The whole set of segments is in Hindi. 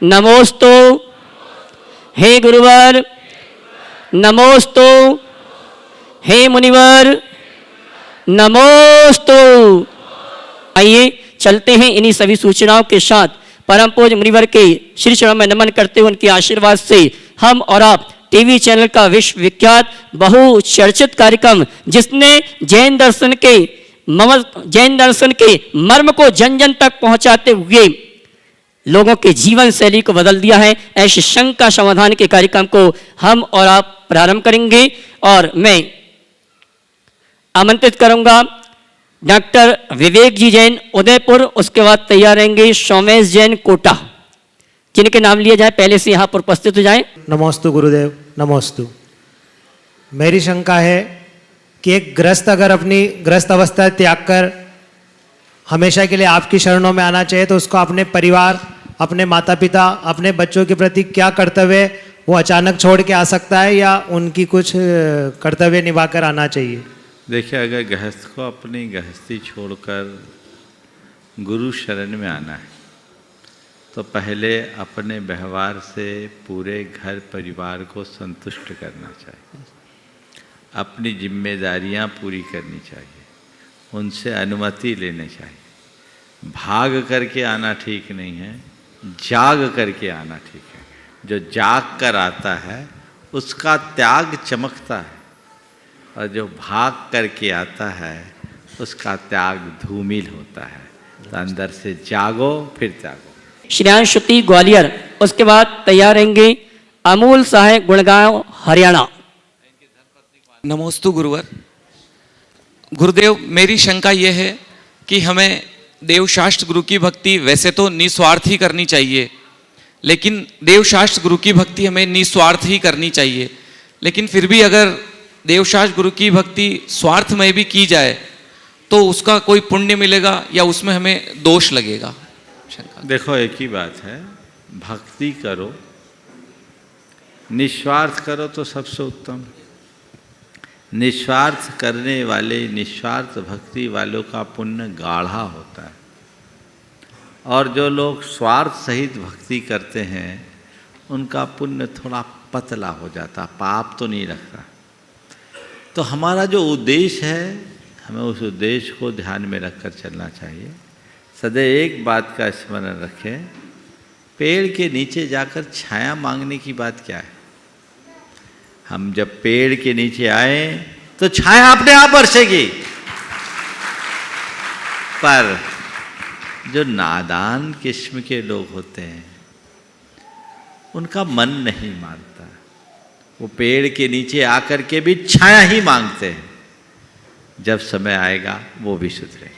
नमोस्तु हे गुरुवर, नमोस्तु हे मुनिवर, नमोस्तु। आइए चलते हैं इन्हीं सभी सूचनाओं के साथ परम पूज्य मुनिवर के श्री चरणों में नमन करते हुए उनके आशीर्वाद से हम और आप टीवी चैनल का विश्व विख्यात बहुचर्चित कार्यक्रम, जिसने जैन दर्शन के मर्म को जन जन तक पहुंचाते हुए लोगों के जीवन शैली को बदल दिया है, ऐसे शंका समाधान के कार्यक्रम को हम और आप प्रारंभ करेंगे। और मैं आमंत्रित करूंगा डॉक्टर विवेक जी जैन उदयपुर, उसके बाद तैयार रहेंगे सोमेश जैन कोटा, जिनके नाम लिए जाए पहले से यहाँ पर उपस्थित हो जाएं। नमोस्तु गुरुदेव, नमोस्तु। मेरी शंका है कि एक गृहस्थ अगर अपनी गृहस्थ अवस्था त्याग कर हमेशा के लिए आपकी शरणों में आना चाहिए तो उसको अपने परिवार, अपने माता पिता, अपने बच्चों के प्रति क्या कर्तव्य वो अचानक छोड़ के आ सकता है या उनकी कुछ कर्तव्य निभाकर आना चाहिए? देखिए, अगर गृहस्थ को अपनी गृहस्थी छोड़कर गुरु शरण में आना है तो पहले अपने व्यवहार से पूरे घर परिवार को संतुष्ट करना चाहिए, अपनी जिम्मेदारियां पूरी करनी चाहिए, उनसे अनुमति लेनी चाहिए। भाग करके आना ठीक नहीं है, जाग करके आना ठीक है। जो जाग कर आता है उसका त्याग चमकता है, और जो भाग करके आता है उसका त्याग धूमिल होता है। तो अंदर से जागो फिर त्यागो। श्रेयांशुति ग्वालियर, उसके बाद तैयार रहेंगे अमूल साहे गुड़गांव हरियाणा। नमोस्तु गुरुवर। गुरुदेव, मेरी शंका यह है कि हमें देवशास्त्र गुरु की भक्ति वैसे तो निस्वार्थ ही करनी चाहिए, लेकिन देवशास्त्र गुरु की भक्ति हमें निस्वार्थ ही करनी चाहिए, लेकिन फिर भी अगर देवशास्त्र गुरु की भक्ति स्वार्थ में भी की जाए तो उसका कोई पुण्य मिलेगा या उसमें हमें दोष लगेगा? देखो, एक ही बात है, भक्ति करो, निस्वार्थ करो तो सबसे उत्तम। निस्वार्थ करने वाले, निस्वार्थ भक्ति वालों का पुण्य गाढ़ा होता है, और जो लोग स्वार्थ सहित भक्ति करते हैं उनका पुण्य थोड़ा पतला हो जाता, पाप तो नहीं रखता। तो हमारा जो उद्देश्य है, हमें उस उद्देश्य को ध्यान में रखकर चलना चाहिए। सदैव एक बात का स्मरण रखें, पेड़ के नीचे जाकर छाया मांगने की बात क्या है? हम जब पेड़ के नीचे आए तो छाया अपने आप बरसेगी, पर जो नादान किस्म के लोग होते हैं उनका मन नहीं मानता, वो पेड़ के नीचे आकर के भी छाया ही मांगते हैं। जब समय आएगा वो भी सुधरे।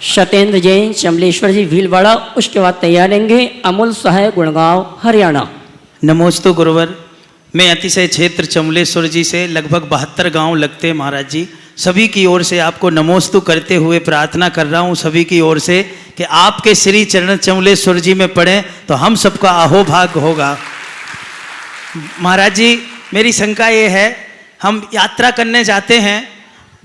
सत्येंद्र जैन चमलेश्वर जी भीलवाड़ा, उसके बाद तैयार रहेंगे अमूल साहे गुड़गांव हरियाणा। नमोस्तु गुरुवर। मैं अतिशय क्षेत्र चमलेश्वर जी से लगभग 72 गांव लगते महाराज जी, सभी की ओर से आपको नमोस्तु करते हुए प्रार्थना कर रहा हूं सभी की ओर से कि आपके श्री चरण चमलेश्वर जी में पड़े तो हम सबका अहोभाग्य होगा। महाराज जी, मेरी शंका ये है, हम यात्रा करने जाते हैं,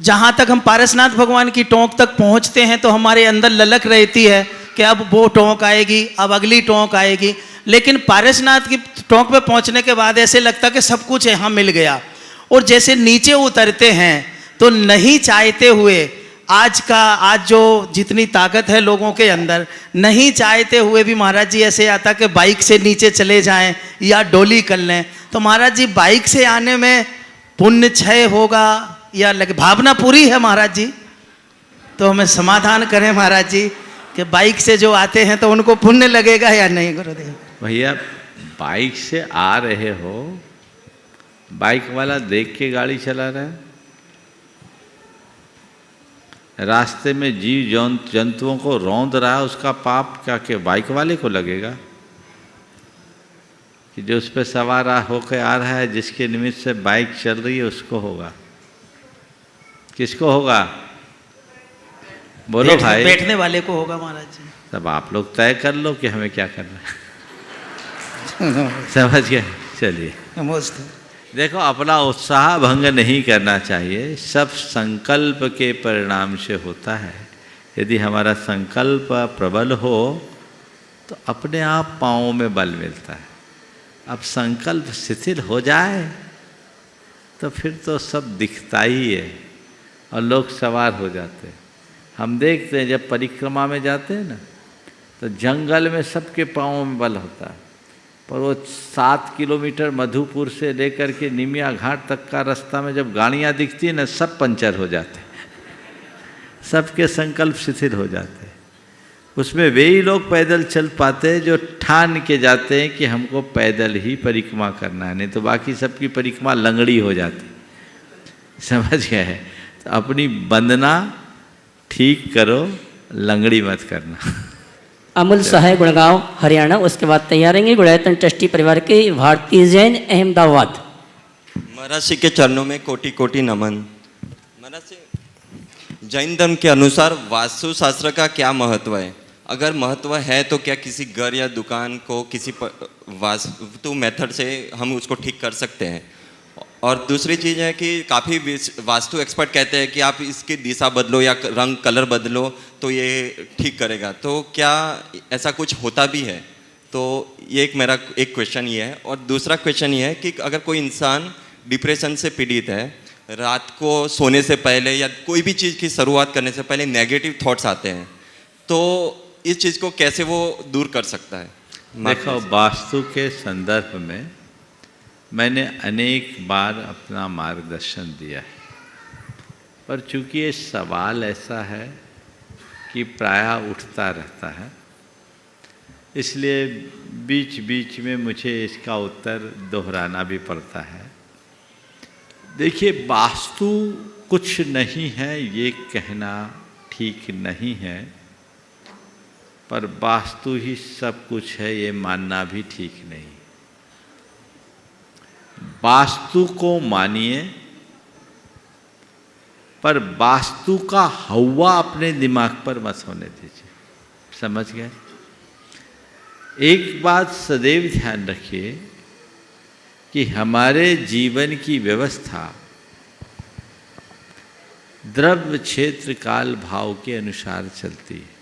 जहाँ तक हम पारसनाथ भगवान की टोंक तक पहुँचते हैं तो हमारे अंदर ललक रहती है कि अब वो टोंक आएगी, अब अगली टोंक आएगी, लेकिन पारसनाथ की टोंक पे पहुँचने के बाद ऐसे लगता कि सब कुछ यहाँ मिल गया, और जैसे नीचे उतरते हैं तो नहीं चाहते हुए आज जो जितनी ताकत है लोगों के अंदर, नहीं चाहते हुए भी महाराज जी ऐसे आता कि बाइक से नीचे चले जाएं या डोली कर लें। तो महाराज जी, बाइक से आने में पुण्य क्षय होगा या भावना पूरी है महाराज जी? तो हमें समाधान करें महाराज जी कि बाइक से जो आते हैं तो उनको पुण्य लगेगा या नहीं? गुरुदेव भैया, बाइक से आ रहे हो, बाइक वाला देख के गाड़ी चला रहा है, रास्ते में जीव जंतुओं को रौंद रहा है, उसका पाप क्या के बाइक वाले को लगेगा कि जो उस पर सवार होकर आ रहा है, जिसके निमित्त से बाइक चल रही है उसको होगा? किसको होगा? बोलो भाई। बैठने वाले को होगा महाराज जी। तब आप लोग तय कर लो कि हमें क्या करना है। समझ गए? चलिए, नमस्ते। देखो, अपना उत्साह भंग नहीं करना चाहिए, सब संकल्प के परिणाम से होता है। यदि हमारा संकल्प प्रबल हो तो अपने आप पाँवों में बल मिलता है। अब संकल्प शिथिल हो जाए तो फिर तो सब दिखता ही है और लोग सवार हो जाते हैं। हम देखते हैं जब परिक्रमा में जाते हैं ना, तो जंगल में सबके पाँवों में बल होता है, पर वो 7 किलोमीटर मधुपुर से लेकर के निमिया घाट तक का रास्ता में जब गाड़ियाँ दिखती हैं ना, सब पंचर हो जाते हैं, सबके संकल्प शिथिल हो जाते हैं। उसमें वे ही लोग पैदल चल पाते हैं जो ठान के जाते हैं कि हमको पैदल ही परिक्रमा करना है, नहीं तो बाकी सबकी परिक्रमा लंगड़ी हो जाती। समझ गए? तो अपनी वंदना ठीक करो, लंगड़ी मत करना। अमूल सहाय गुड़गांव हरियाणा, उसके बाद तैयार रहेंगे गुड़ायतन ट्रस्टी परिवार के भारतीय जैन अहमदाबाद। महाराज जी के चरणों में कोटि कोटि नमन। महाराज जी, जैन धर्म के अनुसार वास्तु शास्त्र का क्या महत्व है? अगर महत्व है तो क्या किसी घर या दुकान को किसी वास्तु मेथड से हम उसको ठीक कर सकते हैं? और दूसरी चीज़ है कि काफ़ी वास्तु एक्सपर्ट कहते हैं कि आप इसकी दिशा बदलो या रंग कलर बदलो तो ये ठीक करेगा, तो क्या ऐसा कुछ होता भी है? तो ये मेरा एक क्वेश्चन ये है। और दूसरा क्वेश्चन ये है कि अगर कोई इंसान डिप्रेशन से पीड़ित है, रात को सोने से पहले या कोई भी चीज़ की शुरुआत करने से पहले नेगेटिव थॉट्स आते हैं, तो इस चीज़ को कैसे वो दूर कर सकता है? देखो, वास्तु के संदर्भ में मैंने अनेक बार अपना मार्गदर्शन दिया है, पर चूंकि ये सवाल ऐसा है कि प्रायः उठता रहता है, इसलिए बीच बीच में मुझे इसका उत्तर दोहराना भी पड़ता है। देखिए, वास्तु कुछ नहीं है ये कहना ठीक नहीं है, पर वास्तु ही सब कुछ है ये मानना भी ठीक नहीं। वास्तु को मानिए, पर वास्तु का हवा अपने दिमाग पर मत होने दीजिए। समझ गए? एक बात सदैव ध्यान रखिए कि हमारे जीवन की व्यवस्था द्रव्य क्षेत्र काल भाव के अनुसार चलती है।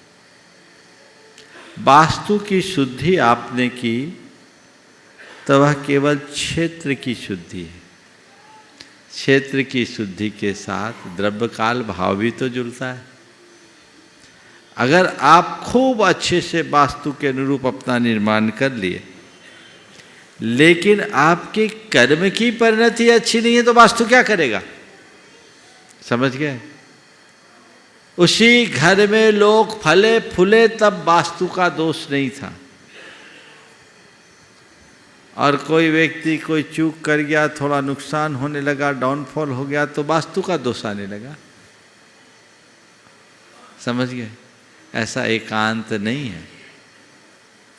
वास्तु की शुद्धि आपने की तो वह केवल क्षेत्र की शुद्धि है। क्षेत्र की शुद्धि के साथ द्रव्य काल भाव भी तो जुड़ता है। अगर आप खूब अच्छे से वास्तु के अनुरूप अपना निर्माण कर लिए, लेकिन आपके कर्म की परिणति अच्छी नहीं है, तो वास्तु क्या करेगा? समझ गए? उसी घर में लोग फले फूले तब वास्तु का दोष नहीं था, और कोई व्यक्ति कोई चूक कर गया, थोड़ा नुकसान होने लगा, डाउनफॉल हो गया, तो वास्तु का दोष आने लगा। समझ गए? ऐसा एकांत नहीं है।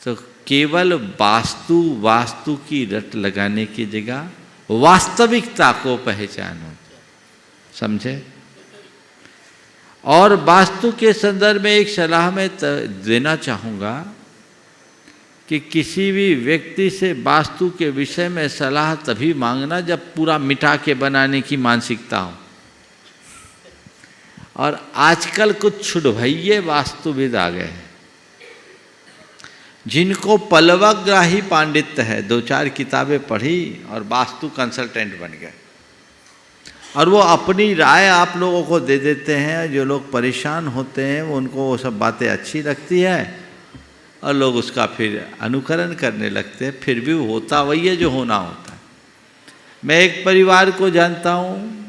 तो केवल वास्तु की रट लगाने की जगह वास्तविकता को पहचानो। समझे? और वास्तु के संदर्भ में एक सलाह मैं देना चाहूँगा कि किसी भी व्यक्ति से वास्तु के विषय में सलाह तभी मांगना जब पूरा मिटा के बनाने की मानसिकता हो। और आजकल कुछ छुड़भैये वास्तुविद आ गए हैं, जिनको पलवग्राही पांडित्य है, 2-4 किताबें पढ़ी और वास्तु कंसल्टेंट बन गए, और वो अपनी राय आप लोगों को दे देते हैं। जो लोग परेशान होते हैं उनको वो सब बातें अच्छी लगती है और लोग उसका फिर अनुकरण करने लगते हैं। फिर भी होता वही है जो होना होता है। मैं एक परिवार को जानता हूँ,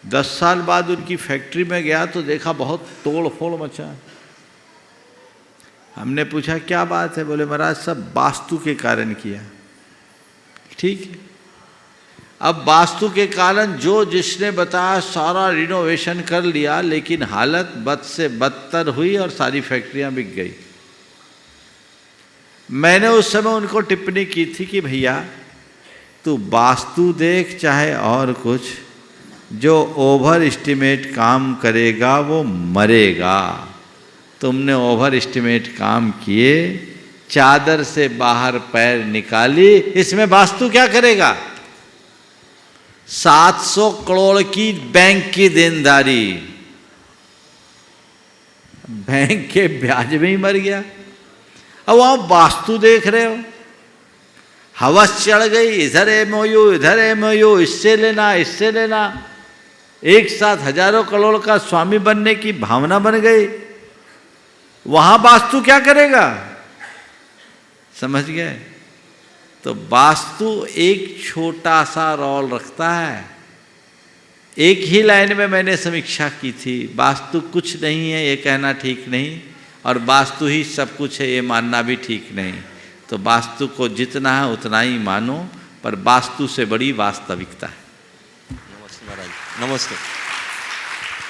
10 साल बाद उनकी फैक्ट्री में गया तो देखा बहुत तोड़ फोड़ मचा। हमने पूछा क्या बात है? बोले महाराज सब वास्तु के कारण किया। ठीक है, अब वास्तु के कारण जो जिसने बताया सारा रिनोवेशन कर लिया, लेकिन हालत बद से बदतर हुई और सारी फैक्ट्रियां बिक गई। मैंने उस समय उनको टिप्पणी की थी कि भैया तू वास्तु देख चाहे और कुछ, जो ओवर एस्टिमेट काम करेगा वो मरेगा। तुमने ओवर एस्टिमेट काम किए, चादर से बाहर पैर निकाली, इसमें वास्तु क्या करेगा? 700 करोड़ की बैंक की देनदारी, बैंक के ब्याज में ही मर गया। अब वहाँ वास्तु देख रहे हो, हवस चढ़ गई, इधर एमओयू इधर एमओयू, इससे लेना इससे लेना, एक साथ हजारों करोड़ का स्वामी बनने की भावना बन गई। वहां वास्तु क्या करेगा, समझ गए? तो वास्तु एक छोटा सा रोल रखता है। एक ही लाइन में मैंने समीक्षा की थी, वास्तु कुछ नहीं है ये कहना ठीक नहीं, और वास्तु ही सब कुछ है ये मानना भी ठीक नहीं। तो वास्तु को जितना है उतना ही मानो, पर वास्तु से बड़ी वास्तविकता है। नमस्ते महाराज, नमस्ते।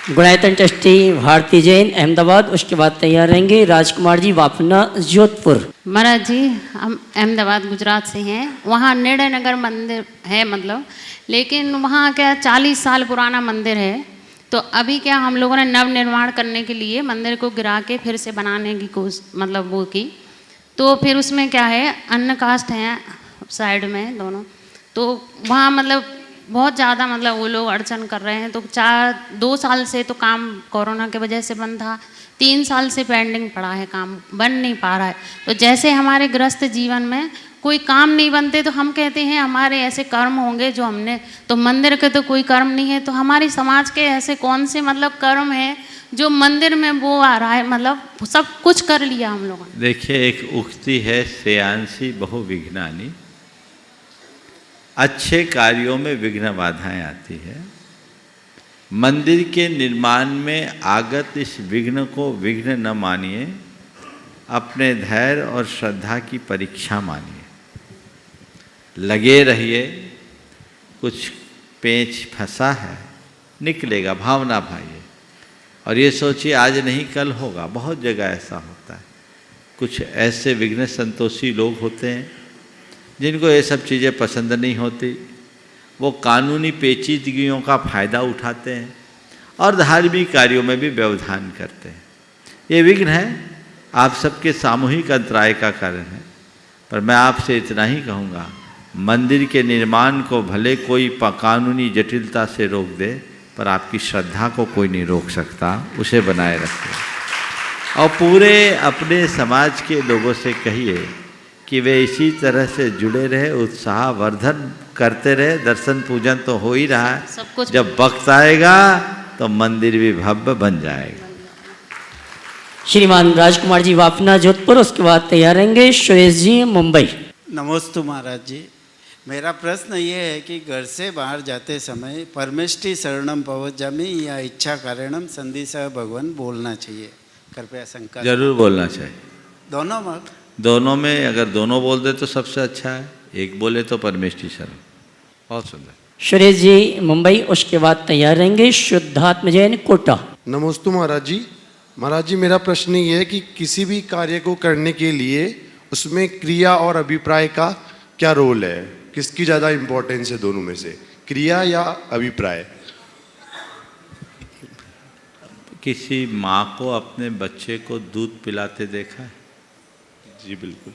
गुणायतन ट्रस्टी भारती जैन अहमदाबाद, उसके बाद तैयार रहेंगे राजकुमार जी वापना जोधपुर। महाराज जी, हम अहमदाबाद गुजरात से हैं। वहाँ निर्णय नगर मंदिर है मतलब, लेकिन वहाँ क्या 40 साल पुराना मंदिर है। तो अभी क्या हम लोगों ने नव निर्माण करने के लिए मंदिर को गिरा के फिर से बनाने की कोशिश मतलब वो की। तो फिर उसमें क्या है, अन्य कास्ट हैं साइड में दोनों, तो वहाँ मतलब बहुत ज़्यादा मतलब वो लोग अड़चन कर रहे हैं। तो 2 साल से तो काम कोरोना के वजह से बंद था, 3 साल से पेंडिंग पड़ा है, काम बन नहीं पा रहा है। तो जैसे हमारे गृहस्थ जीवन में कोई काम नहीं बनते तो हम कहते हैं हमारे ऐसे कर्म होंगे जो हमने, तो मंदिर के तो कोई कर्म नहीं है। तो हमारी समाज के ऐसे कौन से मतलब कर्म है जो मंदिर में वो आ रहा है, मतलब सब कुछ कर लिया हम लोगों ने। देखिए, एक उक्ति है, श्रेयांसी बहु विघ्नानि, अच्छे कार्यों में विघ्न बाधाएं आती है। मंदिर के निर्माण में आगत इस विघ्न को विघ्न न मानिए, अपने धैर्य और श्रद्धा की परीक्षा मानिए। लगे रहिए, कुछ पेंच फंसा है, निकलेगा, भावना भाइये। और ये सोचिए आज नहीं कल होगा, बहुत जगह ऐसा होता है। कुछ ऐसे विघ्न संतोषी लोग होते हैं जिनको ये सब चीज़ें पसंद नहीं होती, वो कानूनी पेचीदगियों का फ़ायदा उठाते हैं और धार्मिक कार्यों में भी व्यवधान करते हैं। ये विघ्न है, आप सबके सामूहिक अंतराय का कारण है। पर मैं आपसे इतना ही कहूँगा, मंदिर के निर्माण को भले कोई कानूनी जटिलता से रोक दे, पर आपकी श्रद्धा को कोई नहीं रोक सकता, उसे बनाए रखें। और पूरे अपने समाज के लोगों से कहिए कि वे इसी तरह से जुड़े रहे, उत्साह वर्धन करते रहे। दर्शन पूजन तो हो ही रहा है, सब कुछ जब वक्त आएगा तो मंदिर भी भव्य बन जाएगा। श्रीमान राजकुमार जी वापना जोधपुर, उसके बाद तैयार रहेंगे सुरेश जी मुंबई। नमस्ते महाराज जी, मेरा प्रश्न ये है कि घर से बाहर जाते समय परमेष्टि शरणम पवज्जामि या इच्छा कारणम संदिशा भगवान बोलना चाहिए, कृपया शंका। जरूर बोलना चाहिए, दोनों मत, दोनों में अगर दोनों बोल दे तो सबसे अच्छा है, एक बोले तो परमेष्टि शरण। बहुत सुंदर। सुरेश जी मुंबई, उसके बाद तैयार रहेंगे शुद्धात्म जैन कोटा। नमस्ते महाराज जी। महाराज जी, मेरा प्रश्न ये है कि किसी भी कार्य को करने के लिए उसमें क्रिया और अभिप्राय का क्या रोल है, किसकी ज़्यादा इम्पोर्टेंस है दोनों में से, क्रिया या अभिप्राय? किसी माँ को अपने बच्चे को दूध पिलाते देखा है? जी बिल्कुल।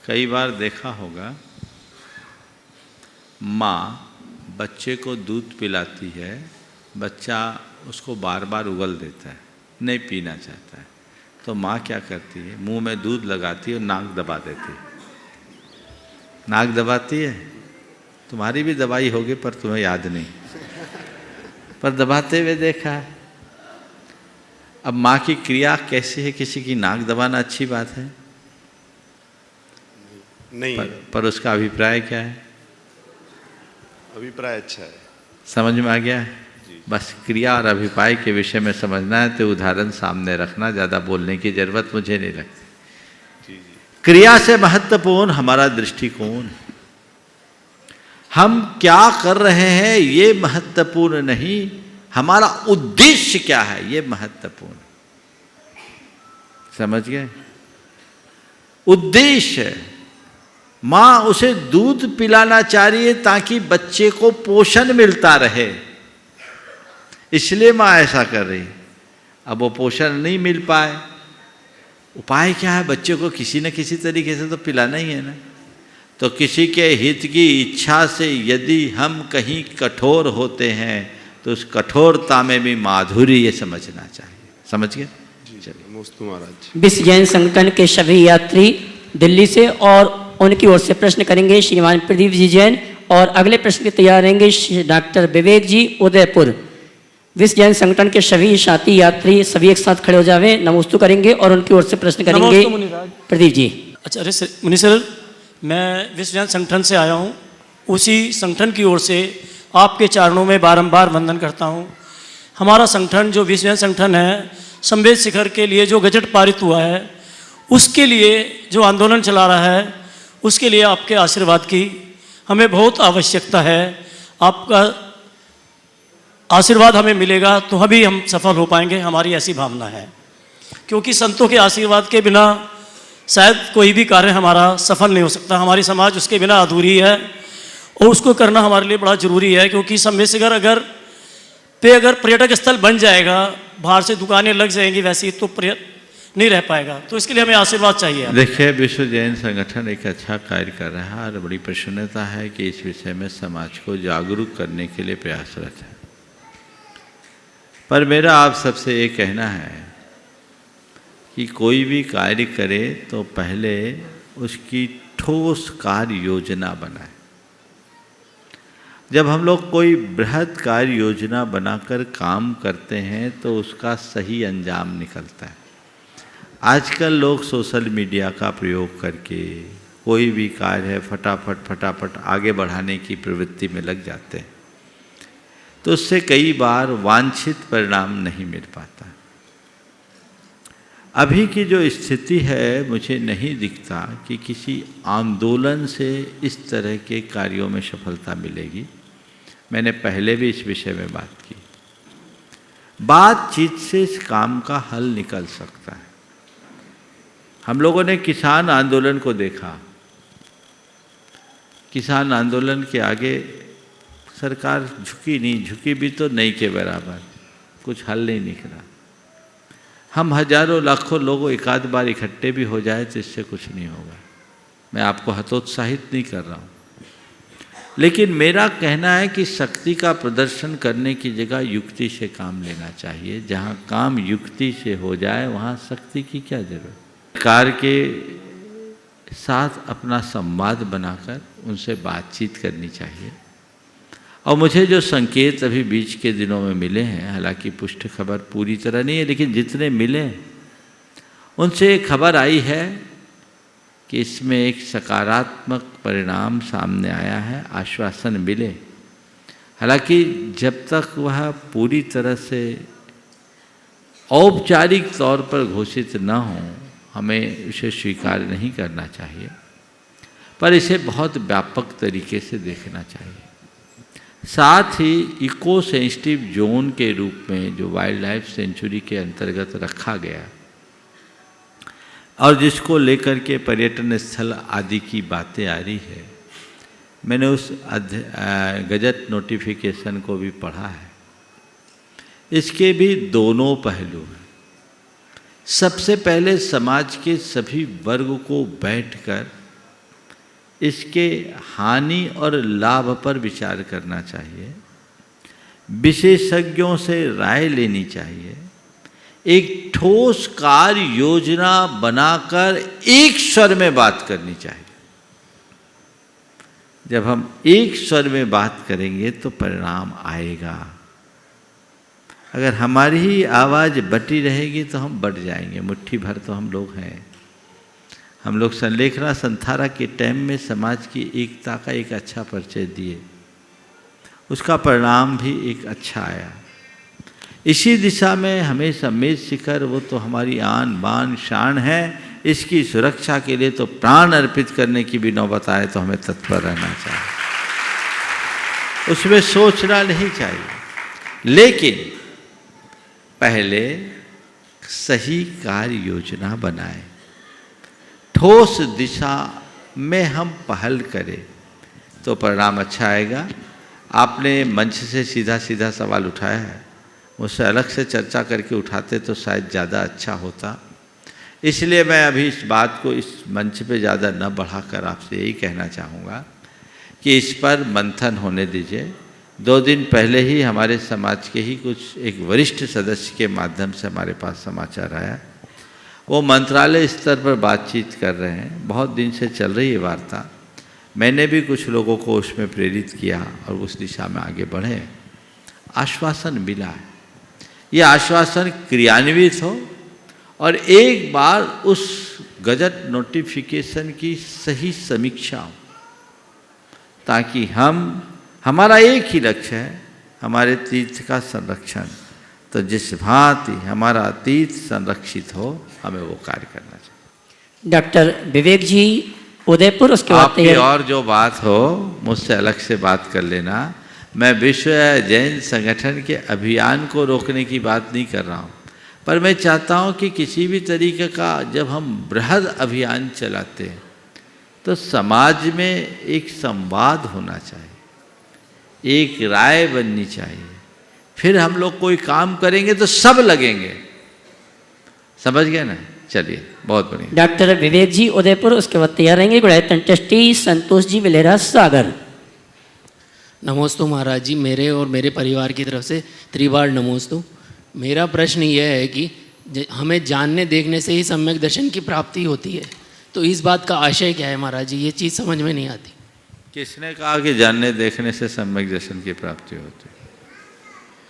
कई बार देखा होगा, माँ बच्चे को दूध पिलाती है, बच्चा उसको बार बार उगल देता है, नहीं पीना चाहता है, तो माँ क्या करती है, मुंह में दूध लगाती है और नाक दबा देती है। नाक दबाती है, तुम्हारी भी दवाई होगी पर तुम्हें याद नहीं, पर दबाते हुए देखा है। अब माँ की क्रिया कैसी है, किसी की नाक दबाना अच्छी बात है? नहीं, पर उसका अभिप्राय क्या है? अभिप्राय अच्छा है। समझ में आ गया है? बस क्रिया और अभिप्राय के विषय में समझना है तो उदाहरण सामने रखना, ज़्यादा बोलने की जरूरत मुझे नहीं लगती। क्रिया से महत्वपूर्ण हमारा दृष्टिकोण, हम क्या कर रहे हैं ये महत्वपूर्ण नहीं, हमारा उद्देश्य क्या है ये महत्वपूर्ण। समझ गए? उद्देश्य, माँ उसे दूध पिलाना चाह रही है ताकि बच्चे को पोषण मिलता रहे, इसलिए माँ ऐसा कर रही। अब वो पोषण नहीं मिल पाए, उपाय क्या है? बच्चे को किसी न किसी तरीके से तो पिलाना ही है ना। तो किसी के हित की इच्छा से यदि हम कहीं कठोर होते हैं तो उस कठोरता में भी माधुर्य ये समझना चाहिए। समझ गए? नमोस्तु महाराज। विश्व जैन संगठन के सभी यात्री दिल्ली से और उनकी ओर से प्रश्न करेंगे श्रीमान प्रदीप जी जैन, और अगले प्रश्न के तैयार रहेंगे डॉक्टर विवेक जी उदयपुर। विश्व जैन संगठन के सभी साथी यात्री सभी एक साथ खड़े हो जावे, नमोस्तु करेंगे और उनकी ओर से प्रश्न करेंगे प्रदीप जी। अच्छा, अरे मुनि सर, मैं विश्व जैन संगठन से आया हूँ। उसी संगठन की ओर से आपके चरणों में बारंबार वंदन करता हूँ। हमारा संगठन जो विश्व जैन संगठन है, संवेद शिखर के लिए जो गजट पारित हुआ है, उसके लिए जो आंदोलन चला रहा है, उसके लिए आपके आशीर्वाद की हमें बहुत आवश्यकता है। आपका आशीर्वाद हमें मिलेगा तो अभी हम सफल हो पाएंगे, हमारी ऐसी भावना है। क्योंकि संतों के आशीर्वाद के बिना शायद कोई भी कार्य हमारा सफल नहीं हो सकता। हमारी समाज उसके बिना अधूरी है और उसको करना हमारे लिए बड़ा ज़रूरी है। क्योंकि संवेद शिखर अगर पर्यटक स्थल बन जाएगा, बाहर से दुकानें लग जाएंगी वैसी, तो नहीं रह पाएगा। तो इसके लिए हमें आशीर्वाद चाहिए। देखिए, विश्व जैन संगठन एक अच्छा कार्य कर रहा है और बड़ी प्रसन्नता है कि इस विषय में समाज को जागरूक करने के लिए प्रयासरत है। पर मेरा आप सबसे ये कहना है कि कोई भी कार्य करे तो पहले उसकी ठोस कार्य योजना बनाए। जब हम लोग कोई बृहद कार्य योजना बनाकर काम करते हैं तो उसका सही अंजाम निकलता है। आजकल लोग सोशल मीडिया का प्रयोग करके कोई भी कार्य है फटाफट आगे बढ़ाने की प्रवृत्ति में लग जाते हैं, तो उससे कई बार वांछित परिणाम नहीं मिल पाता। अभी की जो स्थिति है, मुझे नहीं दिखता कि किसी आंदोलन से इस तरह के कार्यों में सफलता मिलेगी। मैंने पहले भी इस विषय में बात की। बातचीत से इस काम का हल निकल सकता है। हम लोगों ने किसान आंदोलन को देखा। किसान आंदोलन के आगे सरकार झुकी नहीं, झुकी भी तो नहीं के बराबर, कुछ हल नहीं निकला। हम हजारों लाखों लोग एक आध बार इकट्ठे भी हो जाए तो इससे कुछ नहीं होगा। मैं आपको हतोत्साहित नहीं कर रहा हूँ, लेकिन मेरा कहना है कि शक्ति का प्रदर्शन करने की जगह युक्ति से काम लेना चाहिए। जहाँ काम युक्ति से हो जाए वहाँ शक्ति की क्या जरूरत। सरकार के साथ अपना संवाद बनाकर उनसे बातचीत करनी चाहिए। और मुझे जो संकेत अभी बीच के दिनों में मिले हैं, हालांकि पुष्ट खबर पूरी तरह नहीं है, लेकिन जितने मिले उनसे एक खबर आई है कि इसमें एक सकारात्मक परिणाम सामने आया है, आश्वासन मिले। हालांकि जब तक वह पूरी तरह से औपचारिक तौर पर घोषित न हो, हमें इसे स्वीकार नहीं करना चाहिए, पर इसे बहुत व्यापक तरीके से देखना चाहिए। साथ ही इको सेंसिटिव जोन के रूप में जो वाइल्ड लाइफ सेंचुरी के अंतर्गत रखा गया और जिसको लेकर के पर्यटन स्थल आदि की बातें आ रही है, मैंने उस गजट नोटिफिकेशन को भी पढ़ा है। इसके भी दोनों पहलू हैं। सबसे पहले समाज के सभी वर्ग को बैठकर इसके हानि और लाभ पर विचार करना चाहिए, विशेषज्ञों से राय लेनी चाहिए, एक ठोस कार्य योजना बनाकर एक स्वर में बात करनी चाहिए। जब हम एक स्वर में बात करेंगे तो परिणाम आएगा। अगर हमारी ही आवाज़ बटी रहेगी तो हम बट जाएंगे। मुट्ठी भर तो हम लोग हैं। हम लोग संलेखना संथारा के टाइम में समाज की एकता का एक अच्छा परिचय दिए, उसका परिणाम भी एक अच्छा आया। इसी दिशा में हमें संवेद शिखर, वो तो हमारी आन बान शान है, इसकी सुरक्षा के लिए तो प्राण अर्पित करने की भी नौबत आए तो हमें तत्पर रहना चाहिए, उसमें सोचना नहीं चाहिए। लेकिन पहले सही कार्य योजना बनाए, ठोस दिशा में हम पहल करें तो परिणाम अच्छा आएगा। आपने मंच से सीधा सीधा सवाल उठाया है, मुझसे अलग से चर्चा करके उठाते तो शायद ज़्यादा अच्छा होता। इसलिए मैं अभी इस बात को इस मंच पे ज़्यादा न बढ़ाकर आपसे यही कहना चाहूँगा कि इस पर मंथन होने दीजिए। 2 दिन पहले ही हमारे समाज के ही कुछ एक वरिष्ठ सदस्य के माध्यम से हमारे पास समाचार आया। वो मंत्रालय स्तर पर बातचीत कर रहे हैं, बहुत दिन से चल रही है वार्ता। मैंने भी कुछ लोगों को उसमें प्रेरित किया और उस दिशा में आगे बढ़े। आश्वासन मिला है, ये आश्वासन क्रियान्वित हो और एक बार उस गजट नोटिफिकेशन की सही समीक्षा हो, ताकि हमारा एक ही लक्ष्य है, हमारे तीर्थ का संरक्षण। तो जिस भांति हमारा तीर्थ संरक्षित हो, हमें वो कार्य करना चाहिए। डॉक्टर विवेक जी उदयपुर, उसके बाद आपकी और जो बात हो मुझसे अलग से बात कर लेना। मैं विश्व जैन संगठन के अभियान को रोकने की बात नहीं कर रहा हूँ, पर मैं चाहता हूँ कि किसी भी तरीके का जब हम बृहद अभियान चलाते हैं तो समाज में एक संवाद होना चाहिए, एक राय बननी चाहिए। फिर हम लोग कोई काम करेंगे तो सब लगेंगे। समझ गए ना? चलिए, बहुत बढ़िया। डॉक्टर विवेक जी उदयपुर, उसके बाद तैयार रहेंगे गुड़ायतन ट्रस्टी संतोष जी विलेरा सागर। नमोस्तु महाराज जी, मेरे और मेरे परिवार की तरफ से त्रिबार नमोस्तु। मेरा प्रश्न यह है कि हमें जानने देखने से ही सम्यक दर्शन की प्राप्ति होती है, तो इस बात का आशय क्या है महाराज जी? ये चीज़ समझ में नहीं आती। किसने कहा कि जानने देखने से सम्यक दर्शन की प्राप्ति होती?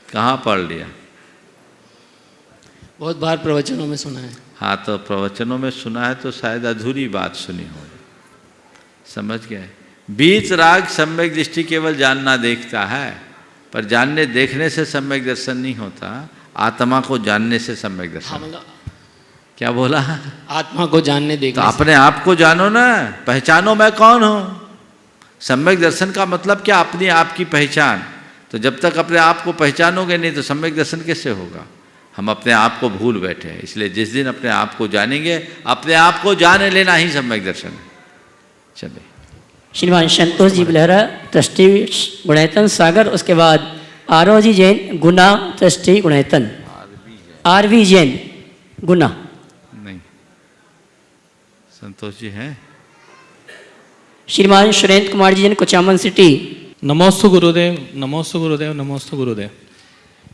कहाँ पढ़ लिया? बहुत बार प्रवचनों में सुना है। हाँ, तो प्रवचनों में सुना है तो शायद अधूरी बात सुनी होगी। समझ गए? बीत राग सम्यक दृष्टि केवल जानना देखता है, पर जानने देखने से सम्यक दर्शन नहीं होता। आत्मा को जानने से सम्यक दर्शन। क्या बोला? आत्मा को जानने देखने तो अपने आप को जानो ना, पहचानो मैं कौन हूँ। सम्यक दर्शन का मतलब क्या? अपने आप की पहचान। तो जब तक अपने आप को पहचानोगे नहीं तो सम्यक दर्शन कैसे होगा? हम अपने आप को भूल बैठे हैं। इसलिए जिस दिन अपने आप को जानेंगे, अपने आप को जान लेना ही सम्यक दर्शन है। चलिए, श्रीमान संतोष जी विलेरा ट्रस्टी गुड़ायतन सागर, उसके बाद आरोजी जैन गुना ट्रस्टी गुड़ायतन। आरवी जैन गुना नहीं, संतोष जी हैं। श्रीमान सुरेंद्र कुमार जी जैन कुचामन सिटी। नमोस्तु गुरुदेव, नमोस्तु गुरुदेव, नमोस्तु गुरुदेव।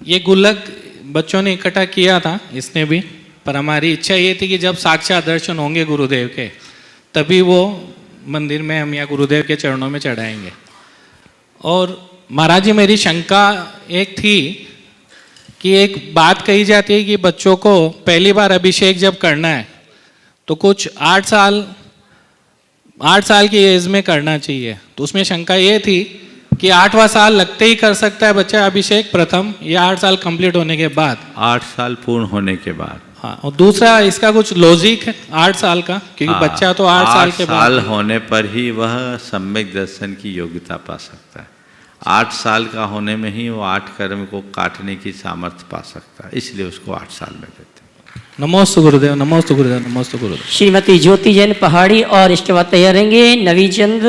ये गुल्लक बच्चों ने इकट्ठा किया था, इसने भी, पर हमारी इच्छा ये थी कि जब साक्षात दर्शन होंगे गुरुदेव के, तभी वो मंदिर में हम या गुरुदेव के चरणों में चढ़ाएंगे। और महाराज जी, मेरी शंका एक थी कि एक बात कही जाती है कि बच्चों को पहली बार अभिषेक जब करना है तो कुछ 8 साल की एज में करना चाहिए। तो उसमें शंका ये थी कि 8वां साल लगते ही कर सकता है बच्चा अभिषेक प्रथम, या 8 साल कंप्लीट होने के बाद? 8 साल पूर्ण होने के बाद। हाँ, और दूसरा इसका कुछ लॉजिक है 8 साल का, क्योंकि बच्चा तो 8 साल के बाद 8 साल होने पर ही वह सम्यक दर्शन की योग्यता पा सकता है। 8 साल का होने में ही वो 8 कर्म को काटने की सामर्थ्य पा सकता है, इसलिए उसको 8 साल में देते हैं। नमोस्तु गुरुदेव, नमोस्तु गुरुदेव, नमोस्तु गुरुदेव। श्रीमती ज्योति जैन पहाड़ी, और इसके बाद तैयार रहेंगे नवीचंद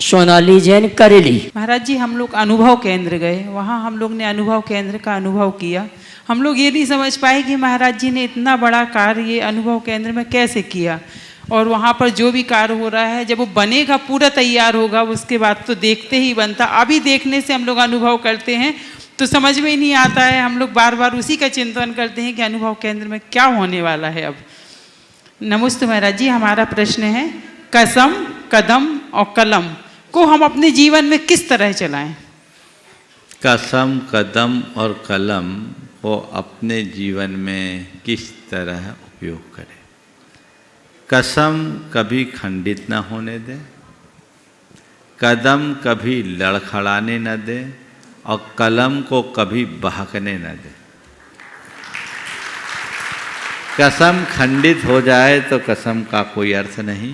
सोनाली जैन करेली। महाराज जी, हम लोग अनुभव केंद्र गए, वहाँ हम लोग ने अनुभव केंद्र का अनुभव किया। हम लोग ये नहीं समझ पाए कि महाराज जी ने इतना बड़ा कार्य ये अनुभव केंद्र में कैसे किया, और वहाँ पर जो भी कार्य हो रहा है, जब वो बनेगा, पूरा तैयार होगा, उसके बाद तो देखते ही बनता। अभी देखने से हम लोग अनुभव करते हैं तो समझ में ही नहीं आता है। हम लोग बार बार उसी का चिंतन करते हैं कि अनुभव केंद्र में क्या होने वाला है अब। नमस्ते महाराज जी, हमारा प्रश्न है, कसम, कदम और कलम को हम अपने जीवन में किस तरह चलाएं? कसम, कदम और कलम को अपने जीवन में किस तरह उपयोग करें। कसम कभी खंडित न होने दें, कदम कभी लड़खड़ाने न दें, और कलम को कभी बहकने न दें। कसम खंडित हो जाए तो कसम का कोई अर्थ नहीं,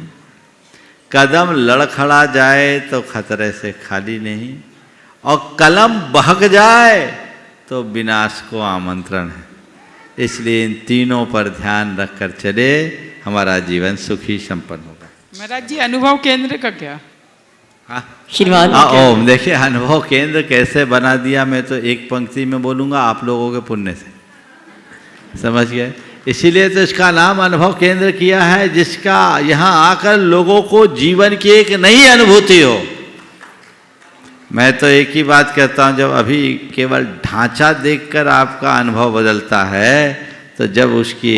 कदम लड़खड़ा जाए तो खतरे से खाली नहीं, और कलम बहक जाए तो विनाश को आमंत्रण है। इसलिए इन तीनों पर ध्यान रखकर चले, हमारा जीवन सुखी संपन्न होगा। महाराज जी, अनुभव केंद्र का क्या? श्रीमान ओम, देखिए अनुभव केंद्र कैसे बना दिया, मैं तो एक पंक्ति में बोलूँगा, आप लोगों के पुण्य से। समझ गए? इसीलिए तो इसका नाम अनुभव केंद्र किया है, जिसका यहाँ आकर लोगों को जीवन की एक नई अनुभूति हो। मैं तो एक ही बात कहता हूँ, जब अभी केवल ढांचा देखकर आपका अनुभव बदलता है, तो जब उसकी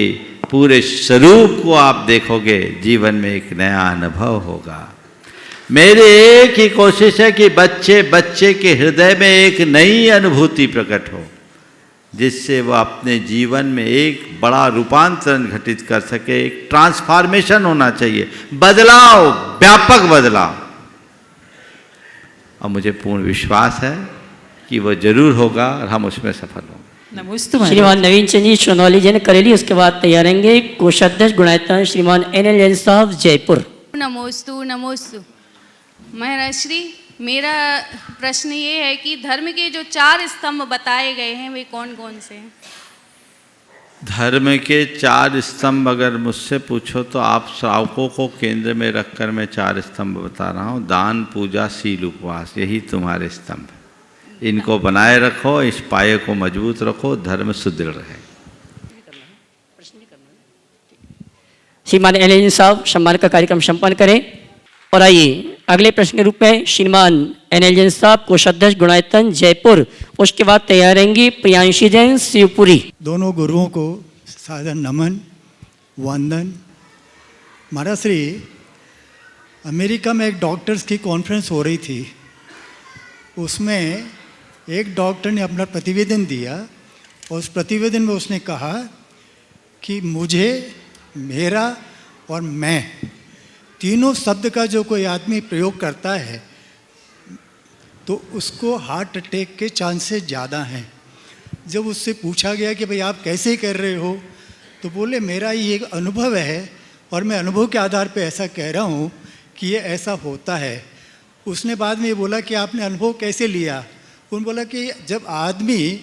पूरे स्वरूप को आप देखोगे, जीवन में एक नया अनुभव होगा। मेरी एक ही कोशिश है कि बच्चे बच्चे के हृदय में एक नई अनुभूति प्रकट हो, जिससे वो अपने जीवन में एक बड़ा रूपांतरण घटित कर सके। एक ट्रांसफॉर्मेशन होना चाहिए, बदलाव, व्यापक बदलाव। और मुझे पूर्ण विश्वास है कि वो जरूर होगा और हम उसमें सफल होंगे। नमस्ते श्रीमान नवीन चंद जी सोनवाली जैन करेली, उसके बाद तैयार रहेंगे कोषाध्यक्ष गुणायतन श्रीमान NL जैन साहब जयपुर। नमोस्तु नमोस्तु। महाराज श्री, मेरा प्रश्न ये है कि धर्म के जो 4 स्तंभ बताए गए हैं वे कौन कौन से हैं? धर्म के 4 स्तंभ अगर मुझसे पूछो तो आप श्रावकों को केंद्र में रखकर मैं 4 स्तंभ बता रहा हूँ। दान, पूजा, शील, उपवास, यही तुम्हारे स्तंभ। इनको बनाए रखो, इस पाये को मजबूत रखो, धर्म सुदृढ़ रहे। श्रीमान NL साहब सम्मान का कार्यक्रम संपन्न करें। और आइए अगले प्रश्न के रूप में श्रीमान NL जैन साहब कोषाध्यक्ष गुणायतन जयपुर, उसके बाद तैयार रहेंगी प्रियांशी जैन शिवपुरी। दोनों गुरुओं को सादर नमन, वंदन। महाराज श्री, अमेरिका में एक डॉक्टर्स की कॉन्फ्रेंस हो रही थी। उसमें एक डॉक्टर ने अपना प्रतिवेदन दिया और उस प्रतिवेदन में उसने कहा कि मुझे, मेरा और मैं, तीनों शब्द का जो कोई आदमी प्रयोग करता है तो उसको हार्ट अटैक के चांसेस ज़्यादा हैं। जब उससे पूछा गया कि भाई आप कैसे कर रहे हो, तो बोले मेरा ये एक अनुभव है और मैं अनुभव के आधार पे ऐसा कह रहा हूँ कि ये ऐसा होता है। उसने बाद में ये बोला कि आपने अनुभव कैसे लिया? उन्होंने बोला कि जब आदमी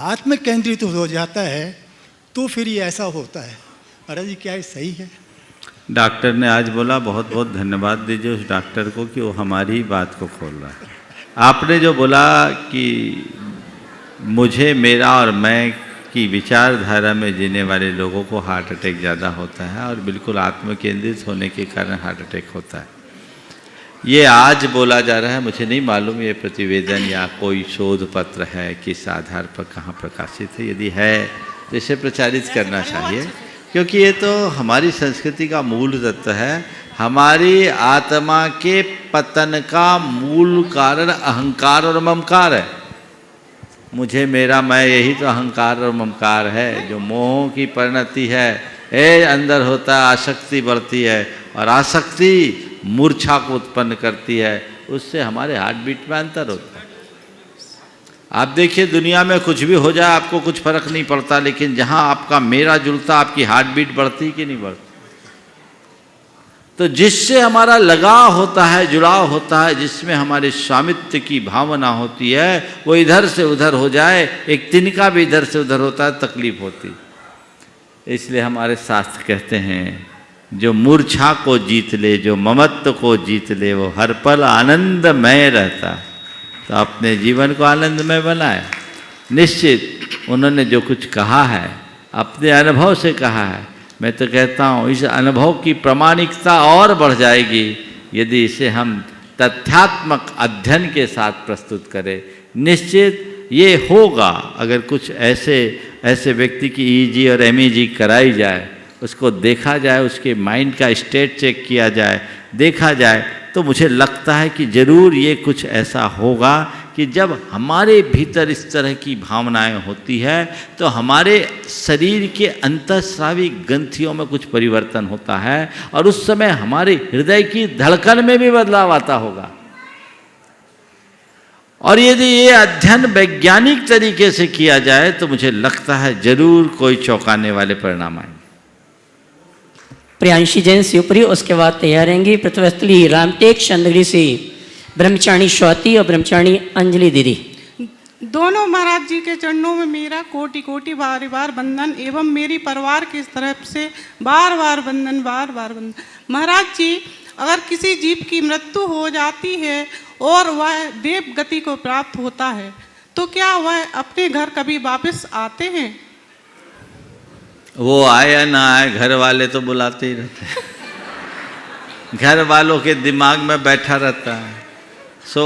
आत्म केंद्रित हो जाता है तो फिर ये ऐसा होता है। महाराज जी, क्या ये सही है? डॉक्टर ने आज बोला, बहुत बहुत धन्यवाद दीजिए उस डॉक्टर को कि वो हमारी बात को खोल रहा है। आपने जो बोला कि मुझे, मेरा और मैं की विचारधारा में जीने वाले लोगों को हार्ट अटैक ज़्यादा होता है और बिल्कुल आत्म केंद्रित होने के कारण हार्ट अटैक होता है, ये आज बोला जा रहा है। मुझे नहीं मालूम ये प्रतिवेदन या कोई शोध पत्र है, किस आधार पर, कहाँ प्रकाशित है। यदि है तो इसे प्रचारित करना चाहिए, क्योंकि ये तो हमारी संस्कृति का मूल तत्व है। हमारी आत्मा के पतन का मूल कारण अहंकार और ममकार है। मुझे, मेरा, मैं, यही तो अहंकार और ममकार है, जो मोह की परिणति है। अंदर होता है, आसक्ति बढ़ती है और आसक्ति मूर्छा को उत्पन्न करती है। उससे हमारे हार्ट बीट में अंतर होता है। आप देखिए, दुनिया में कुछ भी हो जाए आपको कुछ फर्क नहीं पड़ता, लेकिन जहाँ आपका मेरा जुड़ता, आपकी हार्ट बीट बढ़ती कि नहीं बढ़ती? तो जिससे हमारा लगाव होता है, जुड़ाव होता है, जिसमें हमारे स्वामित्व की भावना होती है, वो इधर से उधर हो जाए, एक तिनका भी इधर से उधर होता है, तकलीफ होती। इसलिए हमारे शास्त्र कहते हैं, जो मूर्छा को जीत ले, जो ममत्व को जीत ले, वो हर पल आनंदमय रहता। तो अपने जीवन को आनंदमय बनाए। निश्चित उन्होंने जो कुछ कहा है, अपने अनुभव से कहा है। मैं तो कहता हूँ इस अनुभव की प्रामाणिकता और बढ़ जाएगी यदि इसे हम तथ्यात्मक अध्ययन के साथ प्रस्तुत करें। निश्चित ये होगा अगर कुछ ऐसे व्यक्ति की EEG और MEG कराई जाए, उसको देखा जाए, उसके माइंड का स्टेट चेक किया जाए, देखा जाए, तो मुझे लगता है कि ज़रूर ये कुछ ऐसा होगा कि जब हमारे भीतर इस तरह की भावनाएं होती है तो हमारे शरीर के अंतःस्रावी ग्रंथियों में कुछ परिवर्तन होता है और उस समय हमारे हृदय की धड़कन में भी बदलाव आता होगा। और यदि ये अध्ययन वैज्ञानिक तरीके से किया जाए तो मुझे लगता है जरूर कोई चौंकाने वाले परिणाम आएंगे। प्रियांशी जैन शिवपुरी, उसके बाद तैयार रहेंगी पृथ्वी रामटेक चंद्रगिरी से ब्रह्मचारिणी स्वाति और ब्रह्मचारिणी अंजलि दीदी। दोनों महाराज जी के चरणों में मेरा कोटि कोटि बार बार वंदन एवं मेरी परिवार की तरफ से बार बार वंदन, बार बार वंदन। महाराज जी, अगर किसी जीव की मृत्यु हो जाती है और वह देव गति को प्राप्त होता है तो क्या वह अपने घर कभी वापस आते हैं? वो आए या ना आए, घर वाले तो बुलाते ही रहते हैं। घर वालों के दिमाग में बैठा रहता है। सो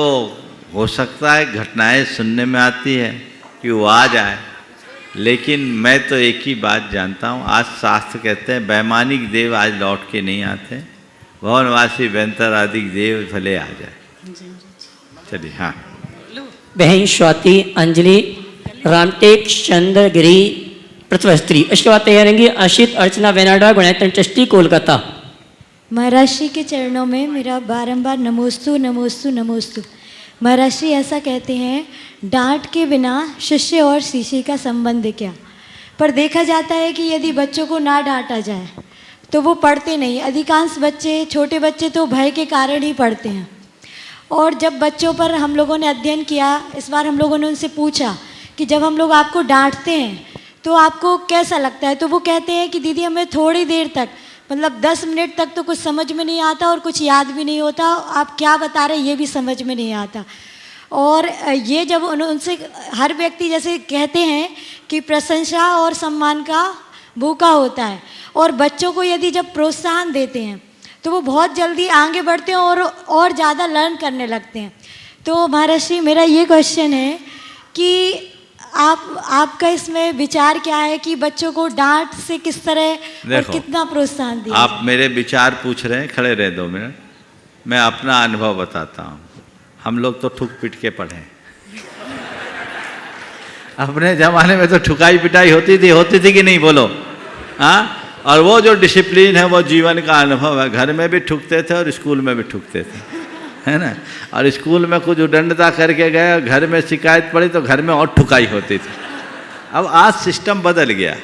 हो सकता है घटनाएं सुनने में आती है कि वो आ जाए, लेकिन मैं तो एक ही बात जानता हूँ, आज शास्त्र कहते हैं वैमानिक देव आज लौट के नहीं आते, भवनवासी व्यंतरादिक देव भले आ जाए। चलिए हाँ। बहन स्वाति, अंजलि, रामटेक, चंद्रगिरी, पृथ्वी स्त्री। इसके बाद तैयार रहेंगी अशित, अर्चना, वेनाडा, गुणैतन ट्रस्टी, कोलकाता। महाराज श्री के चरणों में मेरा बारंबार नमोस्तु नमोस्तु नमोस्तु। महाराज श्री ऐसा कहते हैं, डांट के बिना शिष्य और शिष्य का संबंध क्या। पर देखा जाता है कि यदि बच्चों को ना डांटा जाए तो वो पढ़ते नहीं। अधिकांश बच्चे, छोटे बच्चे तो भय के कारण ही पढ़ते हैं। और जब बच्चों पर हम लोगों ने अध्ययन किया, इस बार हम लोगों ने उनसे पूछा कि जब हम लोग आपको डांटते हैं तो आपको कैसा लगता है, तो वो कहते हैं कि दीदी हमें थोड़ी देर तक, मतलब 10 मिनट तक तो कुछ समझ में नहीं आता और कुछ याद भी नहीं होता, आप क्या बता रहे ये भी समझ में नहीं आता। और ये जब उनसे हर व्यक्ति जैसे कहते हैं कि प्रशंसा और सम्मान का भूखा होता है, और बच्चों को यदि जब प्रोत्साहन देते हैं तो वो बहुत जल्दी आगे बढ़ते हैं और ज़्यादा लर्न करने लगते हैं। तो महाराज श्री मेरा ये क्वेश्चन है कि आपका इसमें विचार क्या है कि बच्चों को डांट से किस तरह और कितना प्रोत्साहन दिया? आप मेरे विचार पूछ रहे हैं, खड़े रहे 2 मिनट, मैं अपना अनुभव बताता हूँ। हम लोग तो ठुक पिट के पढ़े, अपने ज़माने में तो ठुकाई पिटाई होती थी कि नहीं, बोलो हाँ। और वो जो डिसिप्लिन है वो जीवन का अनुभव है। घर में भी ठुकते थे और स्कूल में भी ठुकते थे, है ना। और स्कूल में कुछ उदंडता करके गए, घर में शिकायत पड़ी तो घर में और ठुकाई होती थी। अब आज सिस्टम बदल गया।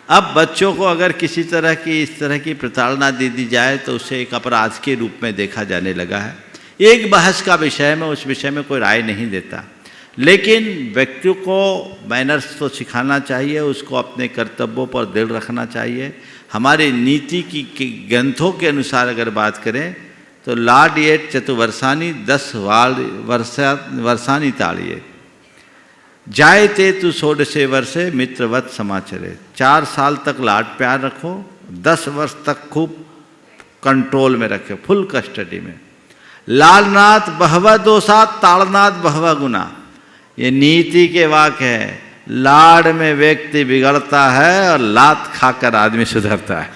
अब बच्चों को अगर किसी तरह की इस तरह की प्रताड़ना दे दी जाए तो उसे एक अपराध के रूप में देखा जाने लगा है। एक बहस का विषय में, उस विषय में कोई राय नहीं देता, लेकिन व्यक्ति को मैनर्स तो सिखाना चाहिए, उसको अपने कर्तव्यों पर दृढ़ रखना चाहिए। हमारे नीति की ग्रंथों के अनुसार अगर बात करें तो लाडिएट चतुवर्षानी 10 वर्षानी ताड़िए, जायते तु 16 वर्षे मित्रवत समाचरे। 4 साल तक लाड प्यार रखो, 10 वर्ष तक खूब कंट्रोल में रखे, फुल कस्टडी में। लालनाथ बहवा दोषा, ताड़नाथ बहवा गुना, ये नीति के वाक्य है। लाड में व्यक्ति बिगड़ता है और लात खाकर आदमी सुधरता है,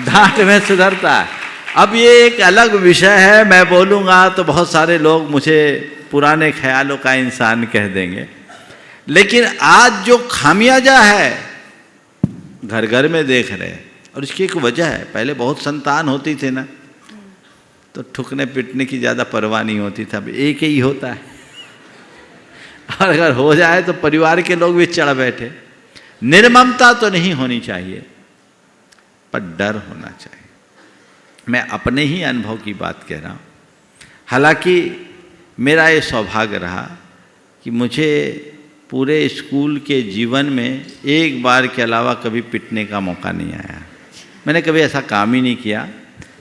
डांट में सुधरता है। अब ये एक अलग विषय है, मैं बोलूँगा तो बहुत सारे लोग मुझे पुराने ख्यालों का इंसान कह देंगे, लेकिन आज जो खामियाजा है घर घर में देख रहे हैं, और इसकी एक वजह है। पहले बहुत संतान होती थी ना, तो ठुकने पिटने की ज़्यादा परवाह नहीं होती था, अब एक ही होता है, और अगर हो जाए तो परिवार के लोग भी चढ़ बैठे। निर्ममता तो नहीं होनी चाहिए, पर डर होना चाहिए। मैं अपने ही अनुभव की बात कह रहा हूँ। हालांकि मेरा ये सौभाग्य रहा कि मुझे पूरे स्कूल के जीवन में एक बार के अलावा कभी पिटने का मौका नहीं आया। मैंने कभी ऐसा काम ही नहीं किया,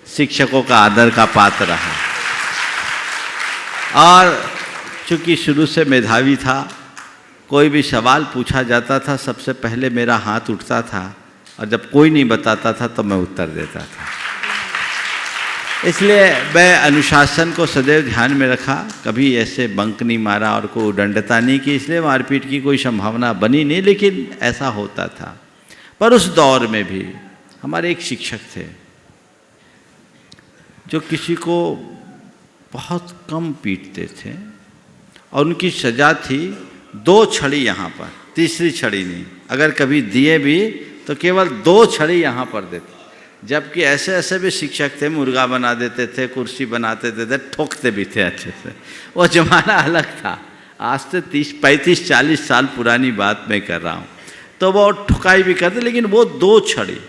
शिक्षकों का आदर का पात्र रहा। और चूँकि शुरू से मेधावी था, कोई भी सवाल पूछा जाता था सबसे पहले मेरा हाथ उठता था, और जब कोई नहीं बताता था तो मैं उत्तर देता था। इसलिए मैं अनुशासन को सदैव ध्यान में रखा, कभी ऐसे बंक नहीं मारा और कोई उदंडता नहीं की, इसलिए मारपीट की कोई संभावना बनी नहीं, लेकिन ऐसा होता था। पर उस दौर में भी हमारे एक शिक्षक थे जो किसी को बहुत कम पीटते थे, और उनकी सज़ा थी 2 छड़ी यहाँ पर, तीसरी छड़ी नहीं। अगर कभी दिए भी तो केवल 2 छड़ी यहाँ पर देते। जबकि ऐसे ऐसे भी शिक्षक थे, मुर्गा बना देते थे, कुर्सी बनाते थे, ठोकते भी थे अच्छे से। वो ज़माना अलग था, आज से 35-40 साल पुरानी बात मैं कर रहा हूँ। तो वो ठुकाई भी करते, लेकिन वो 2 छड़ी,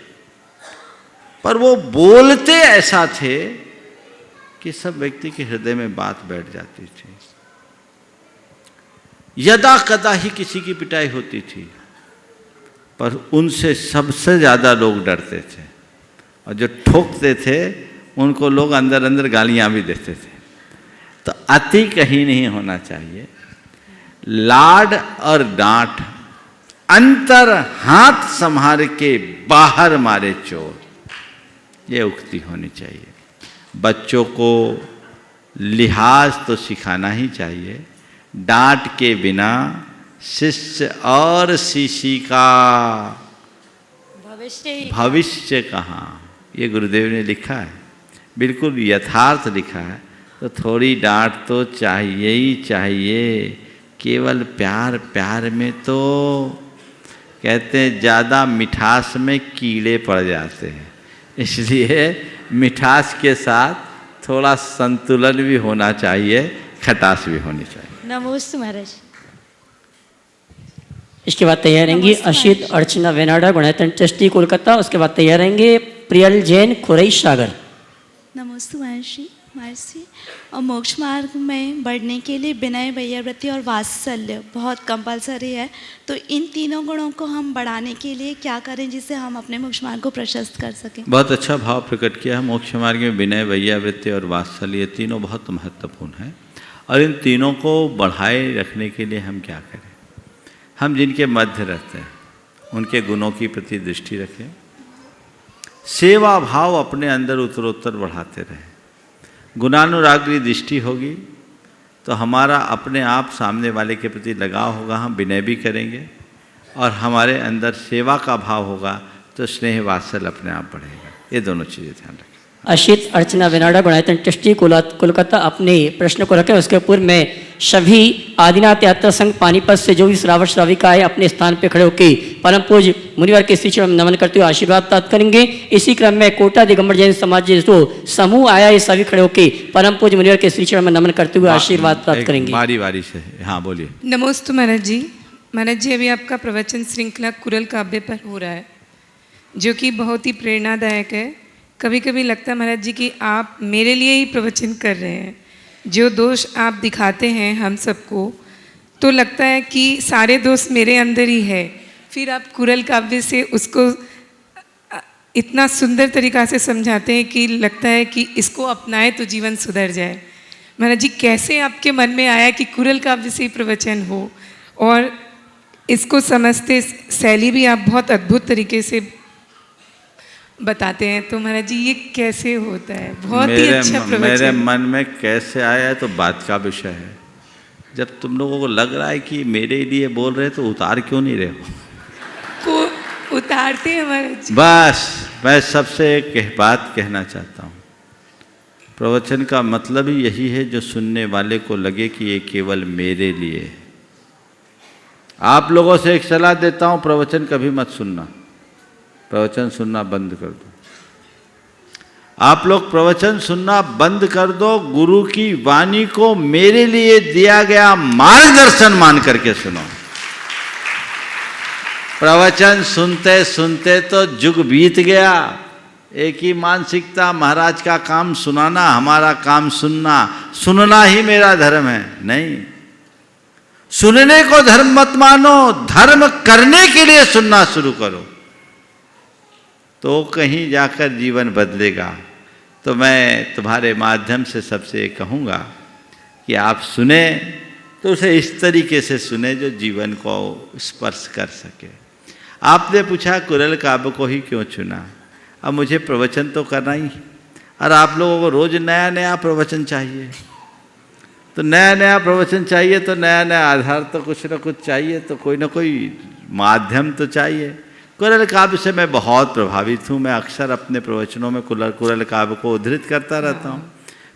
पर वो बोलते ऐसा थे कि सब व्यक्ति के हृदय में बात बैठ जाती थी। यदा कदा ही किसी की पिटाई होती थी, पर उनसे सबसे ज़्यादा लोग डरते थे, और जो ठोकते थे उनको लोग अंदर अंदर गालियाँ भी देते थे। तो अति कहीं नहीं होना चाहिए। लाड और डांट, अंतर हाथ संभार के बाहर मारे चोर, ये उक्ति होनी चाहिए। बच्चों को लिहाज तो सिखाना ही चाहिए। डांट के बिना शिष्य और शिष्य का भविष्य कहाँ, ये गुरुदेव ने लिखा है, बिल्कुल यथार्थ लिखा है। तो थोड़ी डांट तो चाहिए ही चाहिए। केवल प्यार प्यार में तो कहते हैं ज़्यादा मिठास में कीड़े पड़ जाते हैं, इसलिए मिठास के साथ थोड़ा संतुलन भी होना चाहिए, खटास भी होनी चाहिए। नमोस्तु महाराज। इसके बाद तैयार रहेंगी अशित अर्चना वेनाडा, गुणायतन ट्रस्टी कोलकाता। उसके बाद तैयार रहेंगे प्रियल जैन, खुरई सागर। नमस्ते महर्षि। महर्षि, और मोक्ष मार्ग में बढ़ने के लिए विनय, वैयावृत्ति और वात्सल्य बहुत कंपलसरी है, तो इन तीनों गुणों को हम बढ़ाने के लिए क्या करें जिससे हम अपने मोक्ष मार्ग को प्रशस्त कर सकें? बहुत अच्छा भाव प्रकट किया है। मोक्ष मार्ग में विनय, वैयावृत्ति और वात्सल्य, ये तीनों बहुत महत्वपूर्ण हैं। और इन तीनों को बढ़ाए रखने के लिए हम क्या करें? हम जिनके मध्य रहते हैं उनके गुणों की प्रति दृष्टि रखें, सेवा भाव अपने अंदर उत्तरोत्तर बढ़ाते रहें। गुणानुरागी दृष्टि होगी तो हमारा अपने आप सामने वाले के प्रति लगाव होगा, हम विनय भी करेंगे, और हमारे अंदर सेवा का भाव होगा तो स्नेह वात्सल्य अपने आप बढ़ेगा। ये दोनों चीज़ें ध्यान रखें। अशित अर्चना वेनाडा, गुणायतन ट्रस्टी कोलकाता, अपने प्रश्न को रखें। उसके पूर्व में सभी आदिनाथ यात्रा संघ पानीपत से जो भी श्रावक श्राविका आए अपने स्थान पर खड़े होकर परम पूज्य मुनिवर के श्री चरण में नमन करते हुए आशीर्वाद प्राप्त करेंगे। इसी क्रम में कोटा दिगंबर जैन समाज जो समूह आया, ये सभी खड़े होकर परम पूज्य मुनिवर के श्री चरण में नमन करते हुए आशीर्वाद प्राप्त करेंगे। बारी बारी से, हाँ बोलिए। नमोस्तु महाराज जी। महाराज जी, अभी आपका प्रवचन श्रृंखला कुरल काव्य पर हो रहा है, जो कि बहुत ही प्रेरणादायक है। कभी कभी लगता है महाराज जी कि आप मेरे लिए ही प्रवचन कर रहे हैं। जो दोष आप दिखाते हैं हम सबको, तो लगता है कि सारे दोष मेरे अंदर ही है। फिर आप कुरल काव्य से उसको इतना सुंदर तरीक़ा से समझाते हैं कि लगता है कि इसको अपनाए तो जीवन सुधर जाए। महाराज जी, कैसे आपके मन में आया कि कुरल काव्य से ही प्रवचन हो, और इसको समझते शैली भी आप बहुत अद्भुत तरीके से बताते हैं, तो महाराज जी ये कैसे होता है? बहुत ही अच्छा प्रवचन। मेरे मन में कैसे आया है तो बात का विषय है। जब तुम लोगों को लग रहा है कि मेरे लिए बोल रहे तो उतार क्यों नहीं रहे हो? को उतारते हैं महाराज जी। बस मैं सबसे एक बात कहना चाहता हूँ, प्रवचन का मतलब ही यही है जो सुनने वाले को लगे कि ये केवल मेरे लिए है। आप लोगों से एक सलाह देता हूँ, प्रवचन कभी मत सुनना, प्रवचन सुनना बंद कर दो। आप लोग प्रवचन सुनना बंद कर दो, गुरु की वाणी को मेरे लिए दिया गया मार्गदर्शन मान करके सुनो। प्रवचन सुनते सुनते तो युग बीत गया, एक ही मानसिकता, महाराज का काम सुनाना, हमारा काम सुनना, सुनना ही मेरा धर्म है। नहीं, सुनने को धर्म मत मानो, धर्म करने के लिए सुनना शुरू करो, तो कहीं जाकर जीवन बदलेगा। तो मैं तुम्हारे माध्यम से सबसे कहूँगा कि आप सुने तो उसे इस तरीके से सुने जो जीवन को स्पर्श कर सके। आपने पूछा कुरल काव्य को ही क्यों चुना? अब मुझे प्रवचन तो करना ही, और आप लोगों को रोज़ नया नया प्रवचन चाहिए, तो नया नया प्रवचन चाहिए तो नया नया आधार तो कुछ ना कुछ चाहिए, तो कोई ना कोई माध्यम तो चाहिए। कुरल काव्य से मैं बहुत प्रभावित हूँ। मैं अक्सर अपने प्रवचनों में कुरल काव्य को उद्धृत करता रहता हूँ।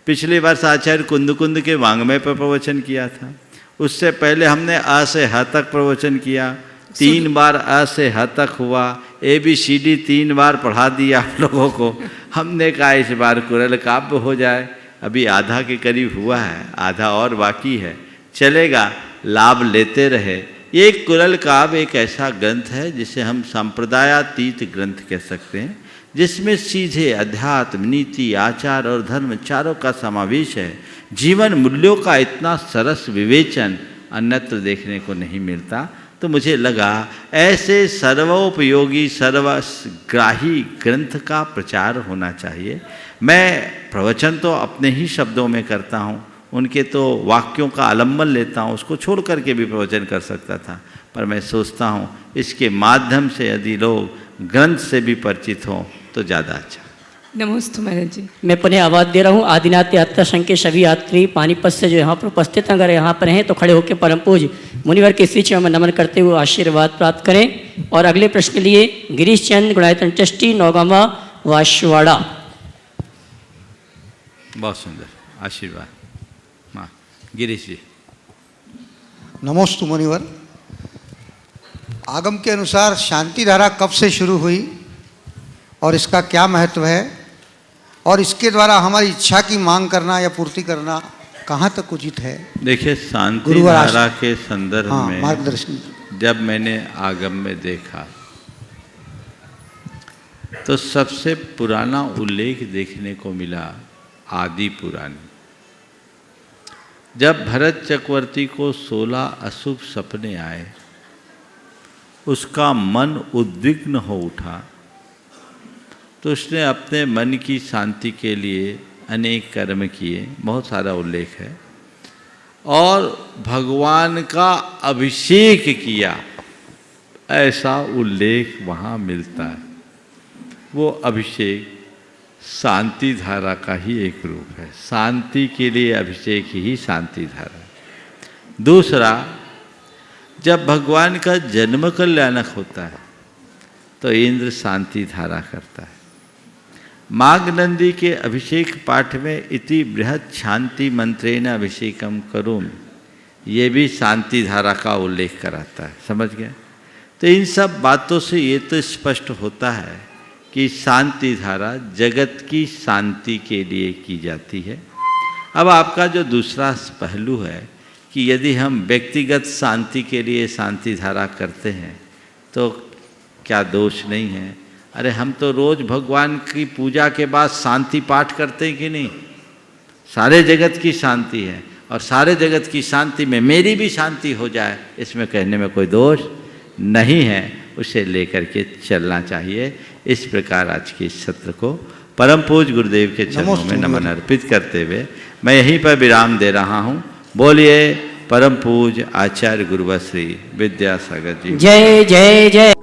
पिछली वर्ष आचार्य कुंद के वांग्मय पर प्रवचन किया था, उससे पहले हमने अ से ह तक प्रवचन किया, 3 बार अ से ह तक हुआ, ABCD 3 बार पढ़ा दिया आप लोगों को। हमने कहा इस बार कुरल काव्य हो जाए, अभी आधा के करीब हुआ है, आधा और बाकी है, चलेगा, लाभ लेते रहे। ये कुरल काव्य एक ऐसा ग्रंथ है जिसे हम संप्रदायातीत ग्रंथ कह सकते हैं, जिसमें सीधे अध्यात्म, नीति, आचार और धर्म चारों का समावेश है। जीवन मूल्यों का इतना सरस विवेचन अन्यत्र देखने को नहीं मिलता। तो मुझे लगा ऐसे सर्वोपयोगी सर्वग्राही ग्रंथ का प्रचार होना चाहिए। मैं प्रवचन तो अपने ही शब्दों में करता हूँ, उनके तो वाक्यों का आलम्बन लेता हूँ, उसको छोड़ करके भी प्रवचन कर सकता था, पर मैं सोचता हूँ इसके माध्यम से यदि लोग ग्रंथ से भी परिचित हों तो ज़्यादा अच्छा। नमोस्तु महाराज जी। मैं पुनः आवाज़ दे रहा हूँ। आदिनाथ यात्रा संघ के सभी यात्री पानीपत से जो यहाँ पर उपस्थित हैं, अगर यहाँ पर हैं तो खड़े होकर परम पूज मुनिवर के श्री चरणों में नमन करते हुए आशीर्वाद प्राप्त करें। और अगले प्रश्न के लिए गिरीश चंद गुणायतन ट्रस्टी नौगामा वाशवाड़ा। बहुत सुंदर आशीर्वाद। हाँ गिरीश जी। नमोस्तु मुनिवर। आगम के अनुसार शांति धारा कब से शुरू हुई और इसका क्या महत्व है, और इसके द्वारा हमारी इच्छा की मांग करना या पूर्ति करना कहाँ तक उचित है? देखिए शांति धारा के संदर्भ में मार्गदर्शन जब मैंने आगम में देखा तो सबसे पुराना उल्लेख देखने को मिला आदि पुराण। जब भरत चक्रवर्ती को 16 अशुभ सपने आए, उसका मन उद्विग्न हो उठा, तो उसने अपने मन की शांति के लिए अनेक कर्म किए, बहुत सारा उल्लेख है, और भगवान का अभिषेक किया, ऐसा उल्लेख वहाँ मिलता है। वो अभिषेक शांति धारा का ही एक रूप है। शांति के लिए अभिषेक ही शांति धारा। दूसरा, जब भगवान का जन्म कल्याणक होता है तो इंद्र शांति धारा करता है। माघ नंदी के अभिषेक पाठ में इति बृहत शांति मंत्रेण अभिषेकम करूम, ये भी शांति धारा का उल्लेख कराता है। समझ गए? तो इन सब बातों से ये तो स्पष्ट होता है कि शांति धारा जगत की शांति के लिए की जाती है। अब आपका जो दूसरा पहलू है कि यदि हम व्यक्तिगत शांति के लिए शांति धारा करते हैं तो क्या दोष नहीं है? अरे हम तो रोज़ भगवान की पूजा के बाद शांति पाठ करते हैं कि नहीं? सारे जगत की शांति है और सारे जगत की शांति में मेरी भी शांति हो जाए, इसमें कहने में कोई दोष नहीं है। उसे लेकर के चलना चाहिए। इस प्रकार आज के इस सत्र को परम पूज्य गुरुदेव के चरणों में नमन अर्पित करते हुए मैं यहीं पर विराम दे रहा हूँ। बोलिए परम पूज्य आचार्य गुरुवर श्री विद्यासागर जी। जय जय जय।